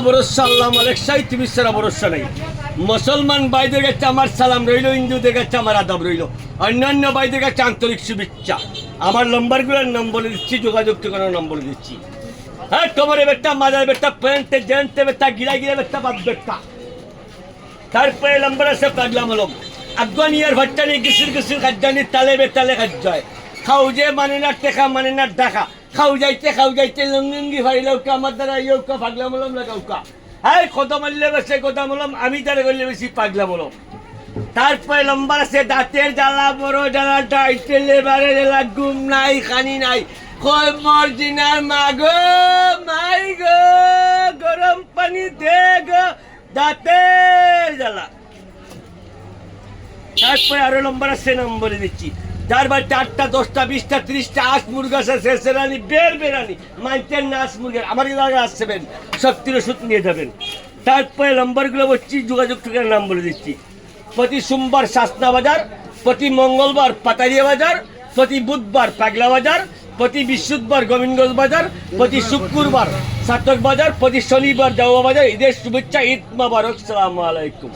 ভরসা আল্লাহ মালিক সাই তুমি সারা ভরসা নাই। মুসলমান ভাইদের কাছে আমার সালাম রইল, হিন্দুদের কাছে আমার আদাব রইল, অন্যান্য ভাইদের কাছে আন্তরিক শুভেচ্ছা। আমার নম্বরগুলোর নাম বলে দিচ্ছি, যোগাযোগ ঠিকানার নাম বলে দিচ্ছি। হ্যাঁ, তোমার বেটা মাজার বেটা প্যান্টে জেন্টে বেটা গিরা গিরা বেটা বাদ বেটা। তারপরে নম্বর আছে পাগলা মলম, আফগানিয়ার ভাট্টানি গিসির গিসির খাদ্যানি তালে বেতালে খাদ্যায় খাও যে মানে না টেকা মানে না ডাকা খাও যাইতে লঙ্গি ফাইলেও কা আমার দ্বারা ইয়েও কা পাগলা মলম লাগাও কা। হ্যাঁ, কথা মারলে বেশি কথা মলম, আমি তারা করলে বেশি পাগলা মলম। তারপরে নম্বর আছে দাঁতের জ্বালা, বড় জ্বালা, ডাইটেলে বারে জ্বালা, ঘুম নাই খানি নাই, কই মর্জিনার মাগো মাই গো, গরম পানি দে গো, দাঁতের জ্বালা। তারপরে আরো নম্বর আছে, নম্বরে দিচ্ছি, যার বাড়িতে 8টা 10টা 20টা 30টা আস মুরগা আছে, শেষেরানি বেরানি মাইটের নাচ মুরগের আমার জায়গায় আসবেন, শক্তির ওষুধ নিয়ে যাবেন। তারপরে নম্বরগুলো বলছি, যোগাযোগ ঠিকানার নাম বলে দিচ্ছি। প্রতি সোমবার শাসনা বাজার, প্রতি মঙ্গলবার পাতারিয়া বাজার, প্রতি বুধবার পাগলা বাজার, প্রতি বৃহস্পতিবার গোবিন্দগঞ্জ বাজার, প্রতি শুক্রবার সাতক বাজার, প্রতি শনিবার জাওয়া বাজার। ঈদের শুভেচ্ছা, ঈদ মোবারক, সালামু আলাইকুম।